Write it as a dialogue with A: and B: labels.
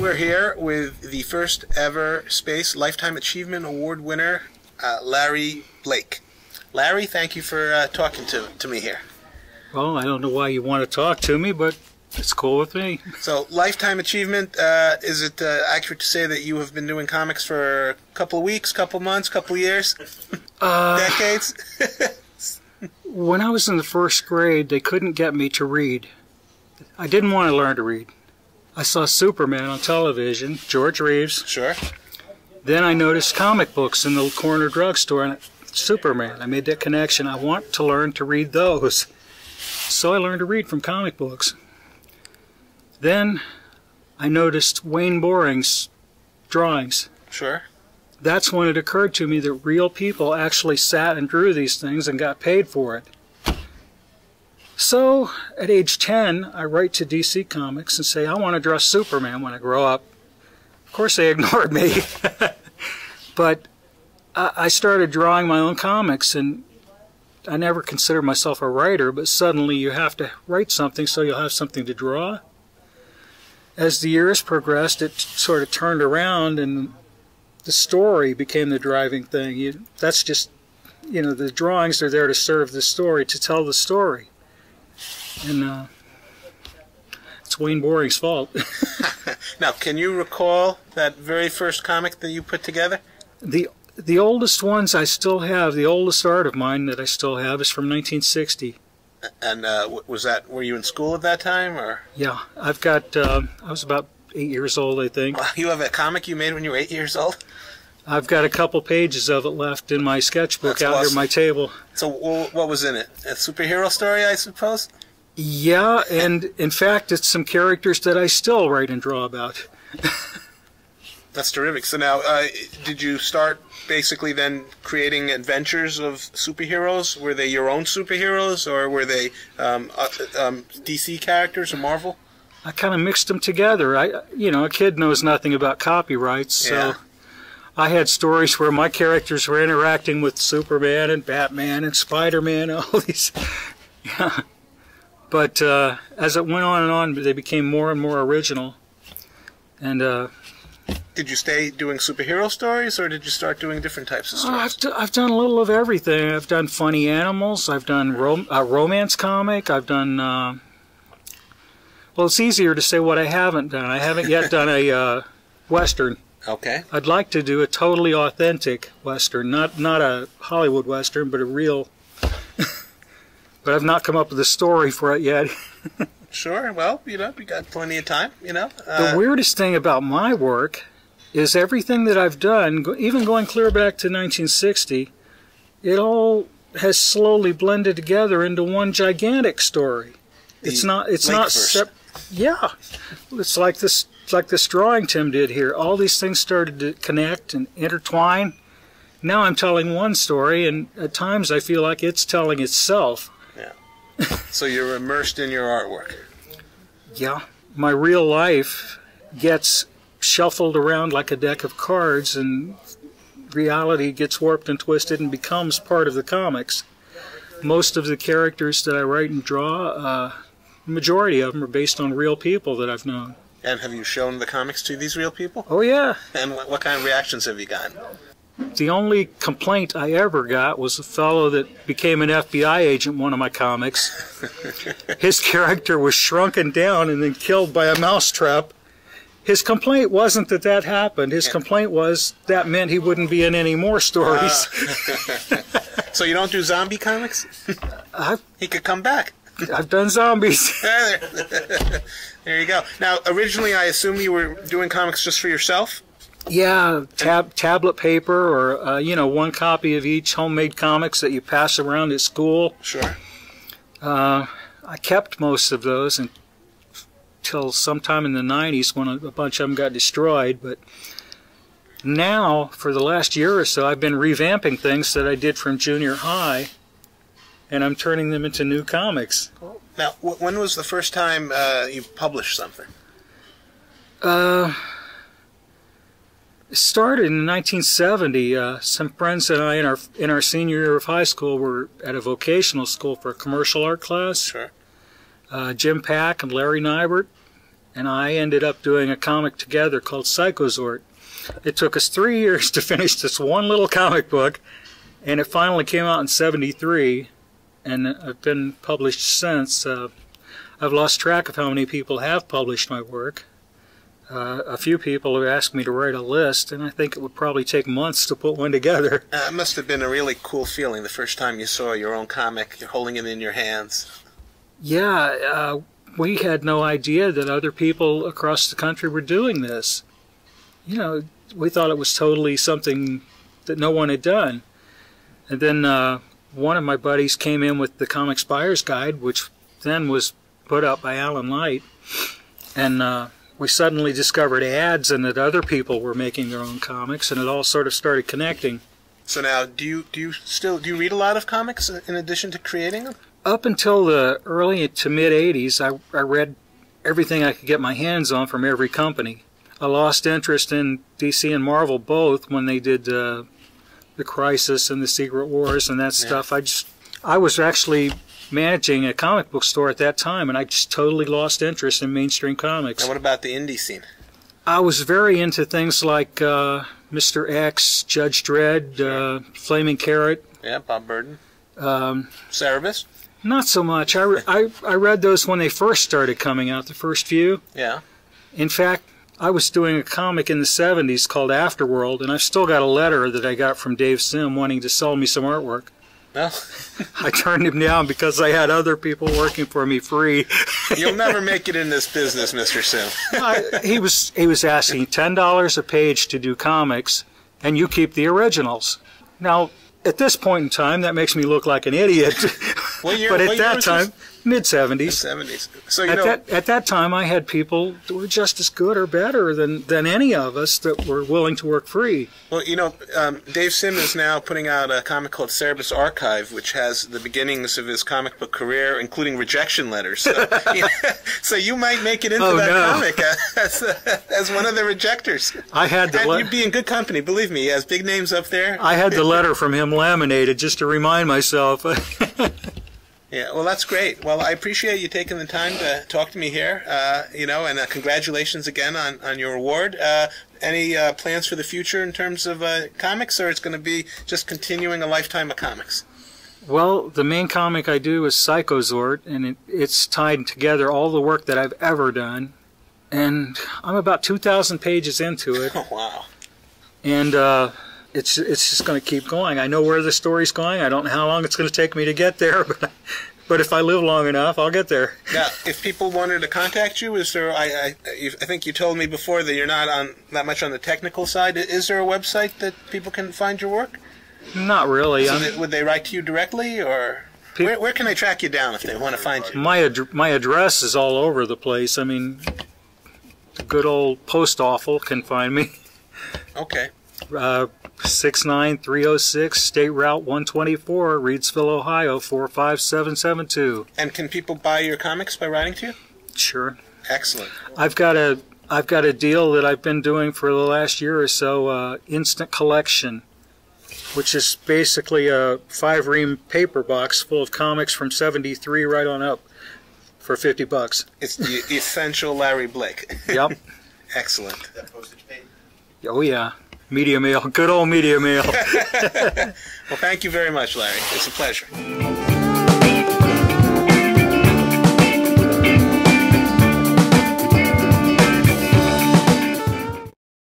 A: we're here with the first ever Space Lifetime Achievement Award winner, Larry Blake. Larry, thank you for talking to me here.
B: Well, I don't know why you want to talk to me, but it's cool with me.
A: So, Lifetime Achievement, is it accurate to say that you have been doing comics for a couple of weeks, couple months, couple of years? Decades?
B: When I was in the first grade, they couldn't get me to read. I didn't want to learn to read. I saw Superman on television, George Reeves.
A: Sure.
B: Then I noticed comic books in the corner drugstore, and Superman. I made that connection. I want to learn to read those. So I learned to read from comic books. Then I noticed Wayne Boring's drawings.
A: Sure.
B: That's when it occurred to me that real people actually sat and drew these things and got paid for it. So, at age 10, I write to DC Comics and say, I want to draw Superman when I grow up. Of course, they ignored me. But I started drawing my own comics, and I never considered myself a writer, but suddenly you have to write something so you'll have something to draw. As the years progressed, it sort of turned around, and the story became the driving thing. That's just, the drawings are there to serve the story, to tell the story. And it's Wayne Boring's fault.
A: Now, can you recall that very first comic that you put together?
B: The oldest ones I still have, the oldest art of mine that I still have is from 1960.
A: And were you in school at that time, or?
B: Yeah, I've got, I was about 8 years old, I think.
A: Well, you have a comic you made when you were 8 years old?
B: I've got a couple pages of it left in my sketchbook. That's out awesome. Here on my table.
A: So what was in it? A superhero story, I suppose?
B: Yeah, and in fact, it's some characters that I still write and draw about.
A: That's terrific. So now, did you start basically then creating adventures of superheroes? Were they your own superheroes, or were they DC characters or Marvel?
B: I kind of mixed them together. A kid knows nothing about copyrights, so I had stories where my characters were interacting with Superman and Batman and Spider-Man and all these. Yeah. But as it went on and on, they became more and more original. And
A: did you stay doing superhero stories, or did you start doing different types of stories?
B: I've done a little of everything. I've done funny animals. I've done a romance comic. I've done... well, it's easier to say what I haven't done. I haven't yet done a Western.
A: Okay.
B: I'd like to do a totally authentic Western, not a Hollywood Western, but a real... But I've not come up with a story for it yet.
A: Sure. Well, we got plenty of time,
B: The weirdest thing about my work is everything that I've done, even going clear back to 1960, it all has slowly blended together into one gigantic story. It's not yeah. It's like this drawing Tim did here. All these things started to connect and intertwine. Now I'm telling one story, and at times I feel like it's telling itself.
A: So you're immersed in your artwork.
B: Yeah. My real life gets shuffled around like a deck of cards, and reality gets warped and twisted and becomes part of the comics. Most of the characters that I write and draw, the majority of them are based on real people that I've known.
A: And have you shown the comics to these real people?
B: Oh, yeah.
A: And what kind of reactions have you gotten?
B: The only complaint I ever got was a fellow that became an FBI agent in one of my comics. His character was shrunken down and then killed by a mousetrap. His complaint wasn't that happened. His complaint was that meant he wouldn't be in any more stories.
A: So you don't do zombie comics? He could come back.
B: I've done zombies.
A: There you go. Now, originally I assume you were doing comics just for yourself?
B: Yeah, tablet paper, or one copy of each homemade comics that you pass around at school.
A: Sure.
B: I kept most of those until sometime in the 90s when a bunch of them got destroyed. But now, for the last year or so, I've been revamping things that I did from junior high, and I'm turning them into new comics.
A: Now, when was the first time you published something?
B: It started in 1970. Some friends and I, in our senior year of high school, were at a vocational school for a commercial art class.
A: Sure.
B: Jim Pack and Larry Nybert. and I ended up doing a comic together called Psychozort. It took us 3 years to finish this one little comic book, and it finally came out in '73, and I've been published since. I've lost track of how many people have published my work. A few people have asked me to write a list, and I think it would probably take months to put one together.
A: It must have been a really cool feeling the first time you saw your own comic, you're holding it in your hands.
B: Yeah, we had no idea that other people across the country were doing this. You know, we thought it was totally something that no one had done. And then one of my buddies came in with the Comics Buyer's Guide, which then was put out by Alan Light, and we suddenly discovered ads and that other people were making their own comics, and it all sort of started connecting.
A: So now, do you read a lot of comics in addition to creating them?
B: Up until the early to mid '80s, I read everything I could get my hands on from every company. I lost interest in DC and Marvel both when they did the Crisis and the Secret Wars and that stuff. I was actually managing a comic book store at that time, and I just totally lost interest in mainstream comics.
A: And what about the indie scene?
B: I was very into things like Mr. X, Judge Dredd, Flaming Carrot.
A: Yeah, Bob Burden. Cerebus?
B: Not so much. I read those when they first started coming out, the first few.
A: Yeah.
B: In fact, I was doing a comic in the '70s called Afterworld, and I've still got a letter that I got from Dave Sim wanting to sell me some artwork.
A: Well,
B: I turned him down because I had other people working for me free.
A: You'll never make it in this business, Mr. Sim.
B: He was asking $10 a page to do comics, and you keep the originals. Now, at this point in time, that makes me look like an idiot. But at that time, mid-'70s.
A: '70s. So
B: at that time, I had people that were just as good or better than any of us that were willing to work free.
A: Well, Dave Sim is now putting out a comic called Cerebus Archive, which has the beginnings of his comic book career, including rejection letters. So, so you might make it into comic as one of the rejectors. You'd be in good company, believe me. He has big names up there.
B: I had the letter from him laminated just to remind myself.
A: Yeah, well, that's great. Well, I appreciate you taking the time to talk to me here, and congratulations again on your award. Any plans for the future in terms of comics, or it's going to be just continuing a lifetime of comics?
B: Well, the main comic I do is Psychozort, and it's tied together all the work that I've ever done. And I'm about 2,000 pages into it.
A: Oh, wow.
B: And it's just going to keep going. I know where the story's going. I don't know how long it's going to take me to get there, but if I live long enough, I'll get there.
A: Now, if people wanted to contact you, is there? I think you told me before that you're not that much on the technical side. Is there a website that people can find your work?
B: Not really.
A: So would they write to you directly, or where can they track you down if they want to find you?
B: My address is all over the place. I mean, the good old post awful can find me.
A: Okay.
B: 69306 State Route 124, Reidsville, Ohio 45772.
A: And can people buy your comics by writing to you?
B: Sure.
A: Excellent.
B: I've got a deal that I've been doing for the last year or so, Instant Collection, which is basically a 5-ream paper box full of comics from '73 right on up for $50.
A: It's the essential Larry Blake.
B: Yep.
A: Excellent.
C: That postage paid?
B: Oh yeah. Media mail. Good old media mail.
A: Well, thank you very much, Larry. It's a pleasure.